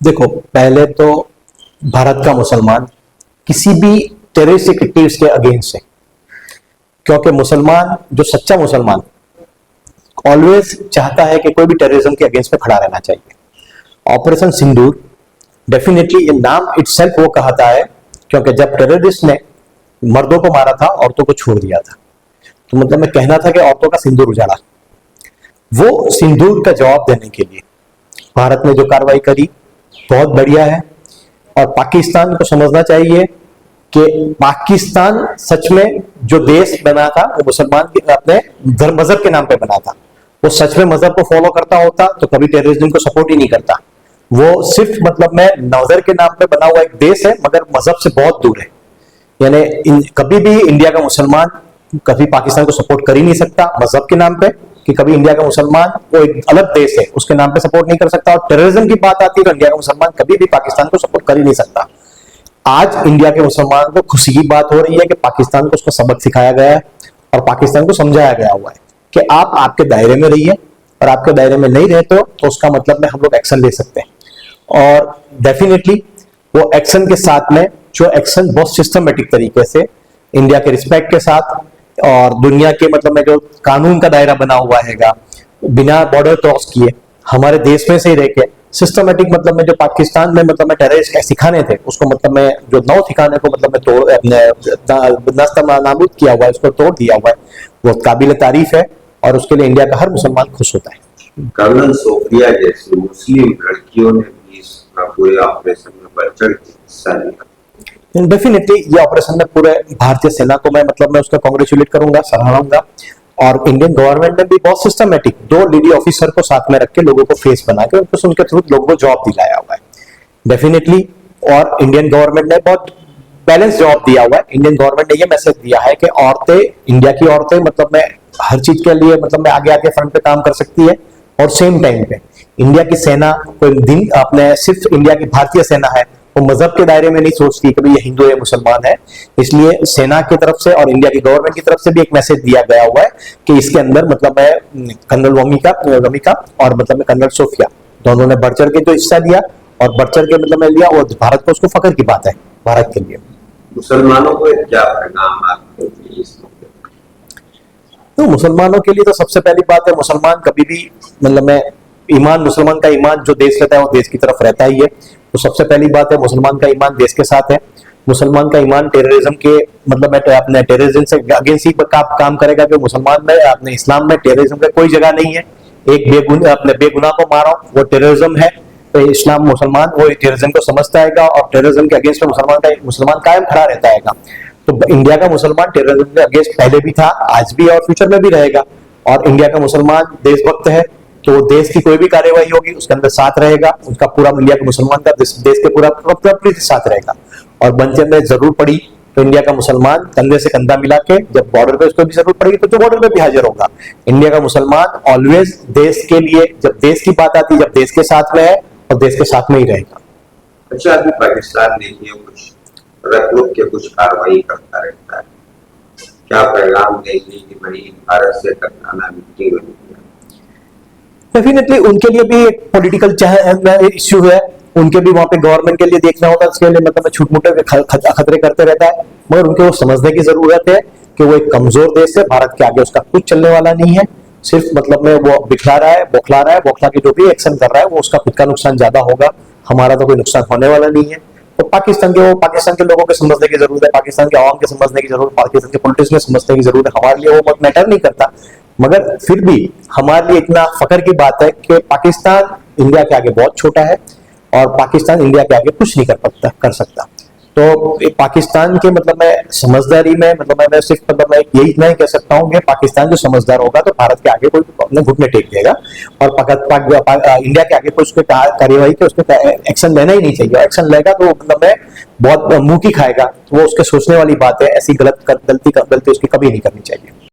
देखो, पहले तो भारत का मुसलमान किसी भी टेररिस्ट एक्टिविटीज के अगेंस्ट है, क्योंकि मुसलमान, जो सच्चा मुसलमान, ऑलवेज चाहता है कि कोई भी टेररिज्म के अगेंस्ट में खड़ा रहना चाहिए। ऑपरेशन सिंदूर डेफिनेटली ये नाम इटसेल्फ वो कहता है, क्योंकि जब टेररिस्ट ने मर्दों को मारा था, औरतों को छोड़ दिया था, तो मतलब मैं कहना था कि औरतों का सिंदूर उजाड़ा। वो सिंदूर का जवाब देने के लिए भारत ने जो कार्रवाई करी बहुत बढ़िया है, और पाकिस्तान को समझना चाहिए कि पाकिस्तान सच में जो देश बना था वो मुसलमान के अपने धर्म मजहब के नाम पे बना था। वो सच में मजहब को फॉलो करता होता तो कभी टेररिज्म को सपोर्ट ही नहीं करता। वो सिर्फ मतलब में नजर के नाम पे बना हुआ एक देश है, मगर मजहब से बहुत दूर है। यानी कभी भी इंडिया का मुसलमान कभी पाकिस्तान को सपोर्ट कर ही नहीं सकता मजहब के नाम पे, कि कभी इंडिया का मुसलमान वो एक अलग देश है उसके नाम पे सपोर्ट नहीं कर सकता। और टेररिज्म की बात आती है तो इंडिया का मुसलमान कभी भी पाकिस्तान को सपोर्ट कर ही नहीं सकता। आज इंडिया के मुसलमान को खुशी की बात हो रही है कि पाकिस्तान को उसका सबक सिखाया गया है और पाकिस्तान को समझाया गया हुआ है कि आप आपके दायरे में रहिए, और आपके दायरे में नहीं रहते हो तो उसका मतलब में हम लोग एक्शन ले सकते हैं। और डेफिनेटली वो एक्शन के साथ में जो एक्शन बहुत सिस्टमेटिक तरीके से इंडिया के रिस्पेक्ट के साथ और दुनिया के मतलब में जो कानून का दायरा बना हुआ हैगा, बिना बॉर्डर क्रॉस किए हमारे देश में से ही रह के सिस्टमेटिक मतलब में जो पाकिस्तान में मतलब में टेररिस्ट ठिकाने थे उसको मतलब में जो 9 ठिकाने को मतलब में तोड़ नाबूद किया हुआ है, उसको तोड़ दिया हुआ है, वो काबिल तारीफ है और उसके लिए इंडिया का हर मुसलमान खुश होता है। कर्नल सोफिया जैसी मुस्लिम लड़कियों ने भी इस पूरे ऑपरेशन में बढ़ चढ़ के हिस्सा लिया। डेफिनेटली ये ऑपरेशन में पूरे भारतीय सेना को मैं मतलब मैं उसका कांग्रेचुलेट करूंगा, सराहूंगा। और इंडियन गवर्नमेंट ने भी बहुत सिस्टमेटिक 2 लेडी ऑफिसर को साथ में रख के लोगों को फेस बना के उनके थ्रू लोगों को जॉब दिलाया हुआ है डेफिनेटली। और इंडियन गवर्नमेंट ने बहुत बैलेंस जॉब दिया हुआ है। इंडियन गवर्नमेंट ने ये मैसेज दिया है कि औरतें, इंडिया की औरतें मतलब में हर चीज के लिए मतलब में आगे आगे फ्रंट पे काम कर सकती है। और सेम टाइम पे इंडिया की सेना कोई दिन अपने सिर्फ इंडिया की भारतीय सेना है, वो मजहब के दायरे में नहीं सोचती कि भाई ये हिंदू है मुसलमान है। इसलिए सेना की तरफ से और इंडिया की गवर्नमेंट की तरफ से भी एक मैसेज दिया गया हुआ है कि इसके अंदर मतलब मैं कर्नल वमिका और मतलब में कर्नल सोफिया दोनों ने बढ़ चढ़ के जो हिस्सा लिया और बढ़ चढ़ के मतलब मैं लिया, और भारत को उसको फख्र की बात है भारत के लिए। मुसलमानों को क्या परिणाम आपको तो मुसलमानों के लिए तो सबसे पहली बात है, मुसलमान कभी भी मतलब मैं ईमान, मुसलमान का ईमान जो देश रहता है वो देश की तरफ रहता ही है। तो सबसे पहली बात है मुसलमान का ईमान देश के साथ है। मुसलमान का ईमान टेररिज्म के मतलब अपने टेररिज्म से अगेंस्ट ही काम करेगा कि मुसलमान में अपने इस्लाम में टेररिज्म का कोई जगह नहीं है। एक अपने बेगुनाह को मारो वो टेररिज्म है, तो इस्लाम मुसलमान वो टेररिज्म को समझता है और टेररिज्म के अगेंस्ट में मुसलमान कायम खड़ा रहता है। तो इंडिया का मुसलमान टेररिज्म के अगेंस्ट पहले भी था, आज भी और फ्यूचर में भी रहेगा। और इंडिया का मुसलमान देशभक्त है, तो देश की कोई भी कार्यवाही होगी उसके अंदर साथ रहेगा, उसका पूरा इंडिया के मुसलमान का देश के पूरा साथ रहेगा। और बनते में जरूरत पड़ी तो इंडिया का मुसलमान कंधे से कंधा मिला के जब बॉर्डर पे उसको भी जरूरत पड़ेगी तो जो बॉर्डर पे भी हाजिर होगा। इंडिया का मुसलमान ऑलवेज देश के लिए, जब देश की बात आती है, जब देश के साथ में है और देश के साथ में ही रहेगा। अच्छा, अभी पाकिस्तान देखिए कुछ रुक के कुछ कार्रवाई करता रहता है, क्या पैगाम देगी कि भाई भारत से टकराना मिट्टी में डेफिनेटली उनके लिए भी एक पॉलिटिकल इश्यू है, उनके भी वहां पे गवर्नमेंट के लिए देखना होता है, उसके लिए मतलब छूट मुटे खतरे करते रहता है। मगर उनको वो समझने की जरूरत है कि वो एक कमजोर देश है, भारत के आगे उसका कुछ चलने वाला नहीं है। सिर्फ मतलब में वो बिखला रहा है, बौखला के जो भी एक्शन कर रहा है वो उसका खुद का नुकसान ज्यादा होगा, हमारा तो कोई नुकसान होने वाला नहीं है। तो पाकिस्तान के लोगों को समझने की जरूरत है, पाकिस्तान के आवाम के समझने की जरूरत, पाकिस्तान के पॉलिटिक्स में समझने की जरूरत है। हमारे लिए वो बहुत मैटर नहीं करता, मगर फिर भी हमारे लिए इतना फख्र की बात है कि पाकिस्तान इंडिया के आगे बहुत छोटा है और पाकिस्तान इंडिया के आगे कुछ नहीं कर सकता। तो पाकिस्तान के मतलब मैं समझदारी में मतलब मैं सिर्फ मतलब मैं यही इतना ही कह सकता हूँ कि पाकिस्तान जो समझदार होगा तो भारत के आगे कोई अपने घुटने टेक देगा, और इंडिया के आगे कोई उसके कार्यवाही के उसके एक्शन लेना ही नहीं चाहिए। एक्शन लेगा तो मतलब मैं बहुत मुंह की खाएगा, वो उसके सोचने वाली बात है। ऐसी गलती उसकी कभी नहीं करनी चाहिए।